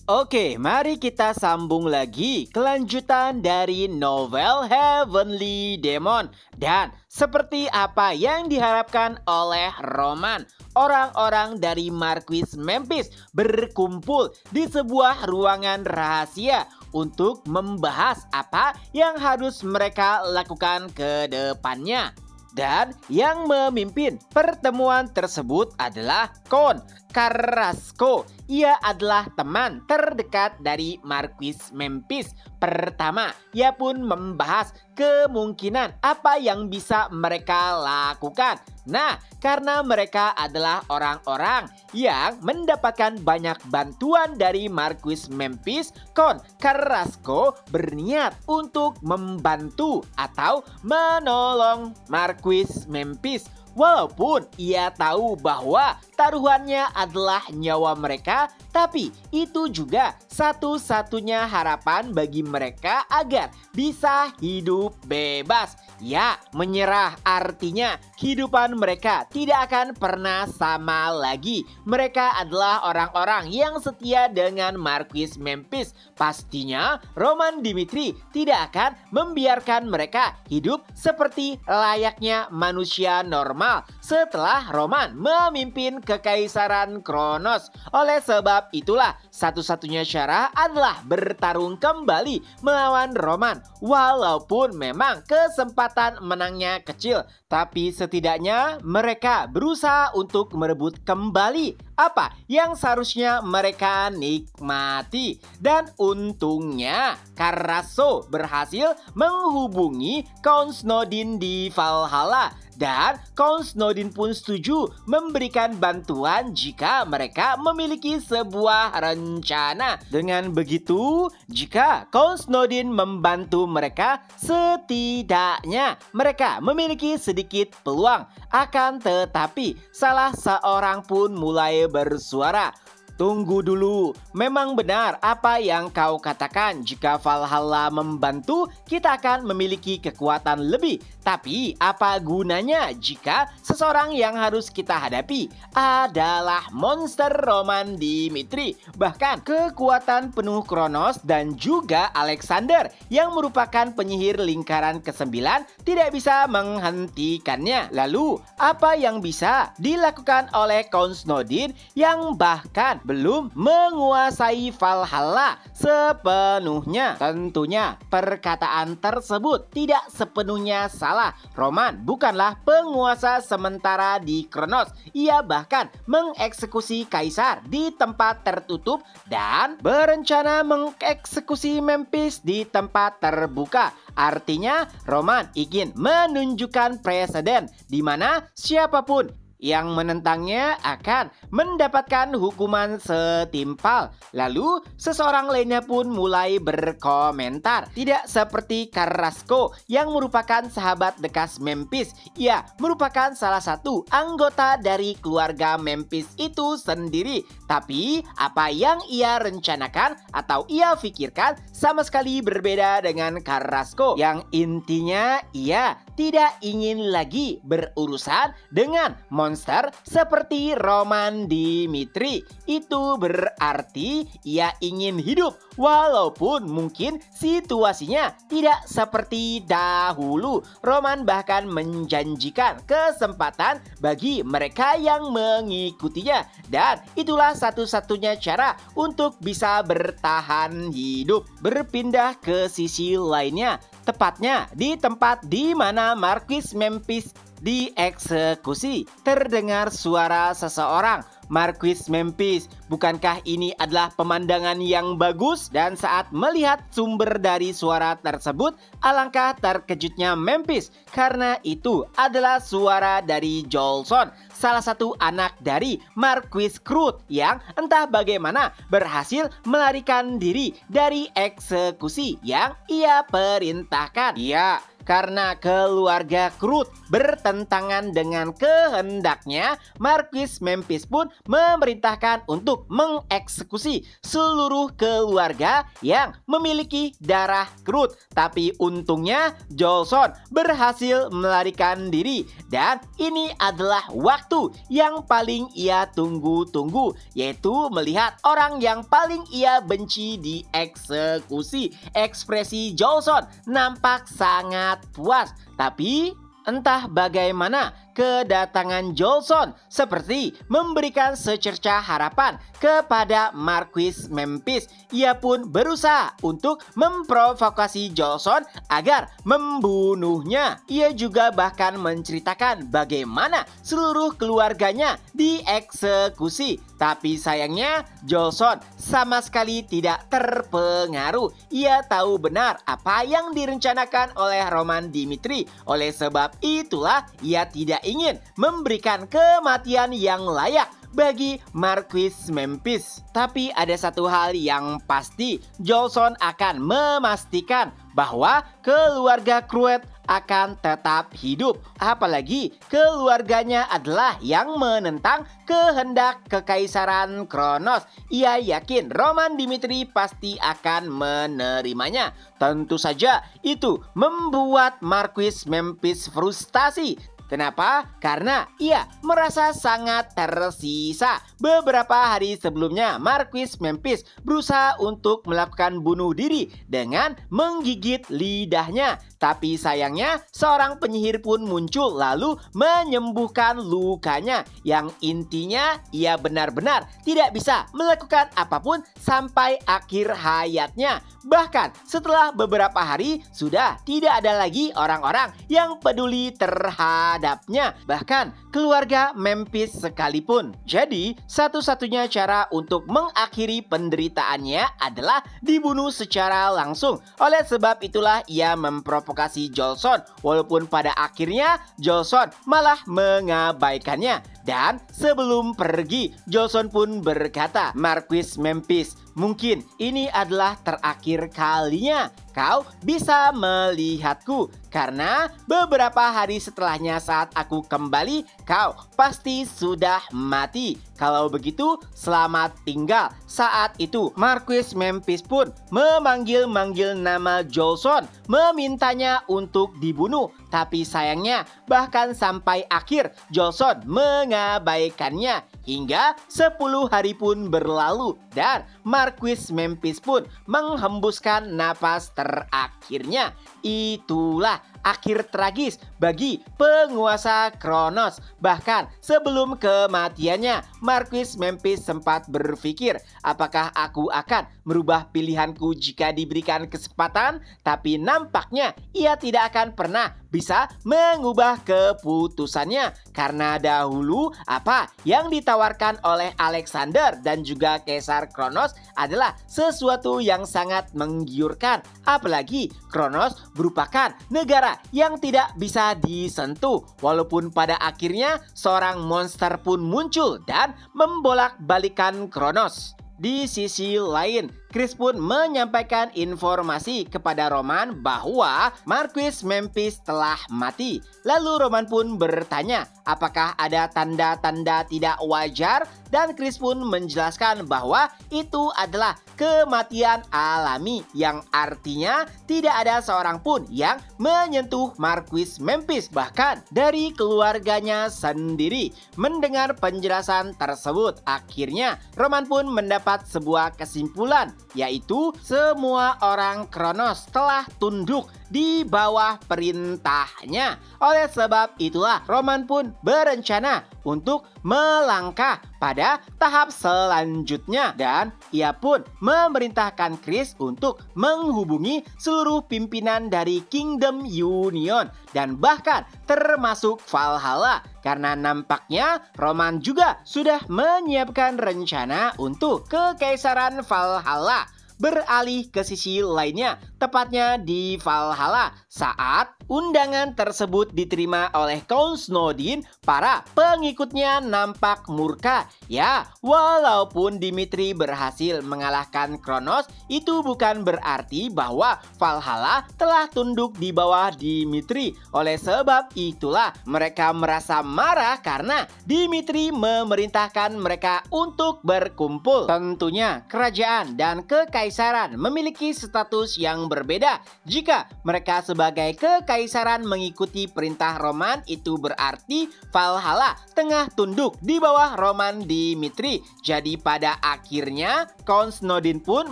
Oke, mari kita sambung lagi kelanjutan dari novel Heavenly Demon. Dan seperti apa yang diharapkan oleh Roman, orang-orang dari Marquis Memphis berkumpul di sebuah ruangan rahasia untuk membahas apa yang harus mereka lakukan ke depannya. Dan yang memimpin pertemuan tersebut adalah Count Carrasco. Ia adalah teman terdekat dari Marquis Memphis. Pertama, ia pun membahas kemungkinan apa yang bisa mereka lakukan. Nah, karena mereka adalah orang-orang yang mendapatkan banyak bantuan dari Marquis Memphis, Count Carrasco berniat untuk membantu atau menolong Marquis Memphis. Walaupun ia tahu bahwa taruhannya adalah nyawa mereka, tapi itu juga satu-satunya harapan bagi mereka agar bisa hidup bebas. Ya, menyerah artinya kehidupan mereka tidak akan pernah sama lagi. Mereka adalah orang-orang yang setia dengan Marquis Memphis. Pastinya Roman Dimitri tidak akan membiarkan mereka hidup seperti layaknya manusia normal setelah Roman memimpin Kekaisaran Kronos. Oleh sebab itulah satu-satunya cara adalah bertarung kembali melawan Roman. Walaupun memang kesempatan menangnya kecil, tapi setidaknya mereka berusaha untuk merebut kembali apa yang seharusnya mereka nikmati. Dan untungnya Carrasco berhasil menghubungi Count Snowdin di Valhalla. Dan Count Snowdin pun setuju memberikan bantuan jika mereka memiliki sebuah rencana. Dengan begitu, jika Count Snowdin membantu mereka, setidaknya mereka memiliki sedikit peluang. Akan tetapi, salah seorang pun mulai bersuara. Tunggu dulu, memang benar apa yang kau katakan. Jika Valhalla membantu, kita akan memiliki kekuatan lebih. Tapi apa gunanya jika seseorang yang harus kita hadapi adalah monster Roman Dimitri? Bahkan kekuatan penuh Kronos dan juga Alexander yang merupakan penyihir lingkaran ke-9 tidak bisa menghentikannya. Lalu apa yang bisa dilakukan oleh Count Snowdin yang bahkan belum menguasai Valhalla sepenuhnya? Tentunya perkataan tersebut tidak sepenuhnya salah. Roman bukanlah penguasa sementara di Kronos. Ia bahkan mengeksekusi kaisar di tempat tertutup dan berencana mengeksekusi Memphis di tempat terbuka. Artinya Roman ingin menunjukkan presiden di mana siapapun yang menentangnya akan mendapatkan hukuman setimpal. Lalu seseorang lainnya pun mulai berkomentar. Tidak seperti Carrasco yang merupakan sahabat dekat Memphis. Ia merupakan salah satu anggota dari keluarga Memphis itu sendiri. Tapi apa yang ia rencanakan atau ia pikirkan sama sekali berbeda dengan Carrasco. Yang intinya ia tidak ingin lagi berurusan dengan monster seperti Roman Dimitri. Itu berarti ia ingin hidup walaupun mungkin situasinya tidak seperti dahulu. Roman bahkan menjanjikan kesempatan bagi mereka yang mengikutinya. Dan itulah satu-satunya cara untuk bisa bertahan hidup. Berpindah ke sisi lainnya, tepatnya di tempat di mana Marquis Memphis dieksekusi, terdengar suara seseorang. Marquis Memphis, bukankah ini adalah pemandangan yang bagus? Dan saat melihat sumber dari suara tersebut, alangkah terkejutnya Memphis karena itu adalah suara dari Jolson, salah satu anak dari Marquis Crude yang entah bagaimana berhasil melarikan diri dari eksekusi yang ia perintahkan. Ya, karena keluarga Krut bertentangan dengan kehendaknya, Marquis Memphis pun memerintahkan untuk mengeksekusi seluruh keluarga yang memiliki darah Krut. Tapi untungnya Jolson berhasil melarikan diri, dan ini adalah waktu yang paling ia tunggu-tunggu, yaitu melihat orang yang paling ia benci dieksekusi. Ekspresi Jolson nampak sangat puas, tapi entah bagaimana kedatangan Jolson seperti memberikan secercah harapan kepada Marquis Memphis. Ia pun berusaha untuk memprovokasi Jolson agar membunuhnya. Ia juga bahkan menceritakan bagaimana seluruh keluarganya dieksekusi. Tapi sayangnya Jolson sama sekali tidak terpengaruh. Ia tahu benar apa yang direncanakan oleh Roman Dimitri. Oleh sebab itulah ia tidak ingin memberikan kematian yang layak bagi Marquis Memphis. Tapi ada satu hal yang pasti, Jolson akan memastikan bahwa keluarga Krut akan tetap hidup. Apalagi keluarganya adalah yang menentang kehendak Kekaisaran Kronos. Ia yakin Roman Dimitri pasti akan menerimanya. Tentu saja itu membuat Marquis Memphis frustasi. Kenapa? Karena ia merasa sangat tersisa. Beberapa hari sebelumnya, Marquis Memphis berusaha untuk melakukan bunuh diri dengan menggigit lidahnya. Tapi sayangnya, seorang penyihir pun muncul lalu menyembuhkan lukanya. Yang intinya, ia benar-benar tidak bisa melakukan apapun sampai akhir hayatnya. Bahkan setelah beberapa hari, sudah tidak ada lagi orang-orang yang peduli terhadapnya. Bahkan keluarga Memphis sekalipun. Jadi, satu-satunya cara untuk mengakhiri penderitaannya adalah dibunuh secara langsung. Oleh sebab itulah ia memprovokasi Jolson. Walaupun pada akhirnya Jolson malah mengabaikannya. Dan sebelum pergi, Jolson pun berkata, "Marquis Memphis, mungkin ini adalah terakhir kalinya kau bisa melihatku. Karena beberapa hari setelahnya saat aku kembali, kau pasti sudah mati. Kalau begitu, selamat tinggal." Saat itu, Marquis Memphis pun memanggil-manggil nama Jolson, memintanya untuk dibunuh. Tapi sayangnya, bahkan sampai akhir, Jolson mengabaikannya. Hingga 10 hari pun berlalu dan Marquis Memphis pun menghembuskan napas terakhirnya. Itulah akhir tragis bagi penguasa Kronos. Bahkan sebelum kematiannya, Marquis Memphis sempat berpikir, apakah aku akan merubah pilihanku jika diberikan kesempatan? Tapi nampaknya ia tidak akan pernah bisa mengubah keputusannya. Karena dahulu apa yang ditawarkan oleh Alexander dan juga Kaisar Kronos adalah sesuatu yang sangat menggiurkan. Apalagi Kronos merupakan negara yang tidak bisa disentuh. Walaupun pada akhirnya seorang monster pun muncul dan membolak-balikan Kronos. Di sisi lain, Chris pun menyampaikan informasi kepada Roman bahwa Marquis Memphis telah mati. Lalu Roman pun bertanya apakah ada tanda-tanda tidak wajar, dan Chris pun menjelaskan bahwa itu adalah kematian alami, yang artinya tidak ada seorang pun yang menyentuh Marquis Memphis, bahkan dari keluarganya sendiri. Mendengar penjelasan tersebut, akhirnya Roman pun mendapat sebuah kesimpulan, yaitu semua orang Kronos telah tunduk di bawah perintahnya. Oleh sebab itulah Roman pun berencana untuk melangkah pada tahap selanjutnya, dan ia pun memerintahkan Chris untuk menghubungi seluruh pimpinan dari Kingdom Union dan bahkan termasuk Valhalla, karena nampaknya Roman juga sudah menyiapkan rencana untuk Kekaisaran Valhalla. Beralih ke sisi lainnya, tepatnya di Valhalla. Saat undangan tersebut diterima oleh Count Snowdin, para pengikutnya nampak murka. Ya, walaupun Dimitri berhasil mengalahkan Kronos, itu bukan berarti bahwa Valhalla telah tunduk di bawah Dimitri. Oleh sebab itulah mereka merasa marah karena Dimitri memerintahkan mereka untuk berkumpul. Tentunya kerajaan dan kekaisaran memiliki status yang berbeda. Jika mereka sebagai kekaisaran mengikuti perintah Roman, itu berarti Valhalla tengah tunduk di bawah Roman Dimitri. Jadi pada akhirnya Count Snowdin pun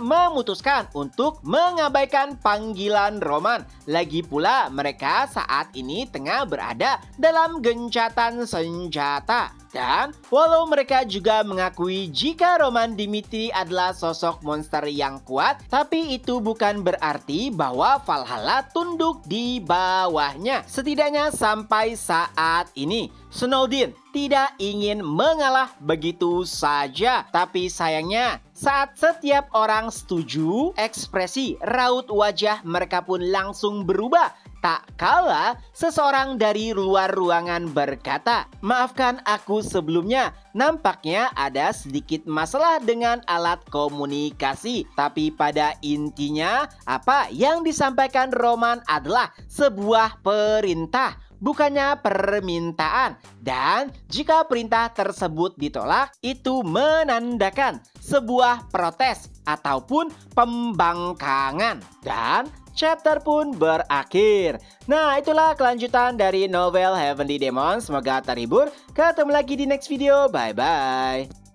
memutuskan untuk mengabaikan panggilan Roman. Lagi pula mereka saat ini tengah berada dalam gencatan senjata. Dan walau mereka juga mengakui jika Roman Dimitri adalah sosok monster yang kuat, tapi itu bukan berarti bahwa Valhalla tunduk di bawahnya. Setidaknya sampai saat ini, Snowdin tidak ingin mengalah begitu saja. Tapi sayangnya, saat setiap orang setuju, ekspresi raut wajah mereka pun langsung berubah. Tak kalah, seseorang dari luar ruangan berkata, "Maafkan aku sebelumnya, nampaknya ada sedikit masalah dengan alat komunikasi. Tapi pada intinya, apa yang disampaikan Roman adalah sebuah perintah, bukannya permintaan. Dan jika perintah tersebut ditolak, itu menandakan sebuah protes ataupun pembangkangan." Dan chapter pun berakhir. Nah, itulah kelanjutan dari novel Heavenly Demon. Semoga terhibur. Ketemu lagi di next video. Bye-bye.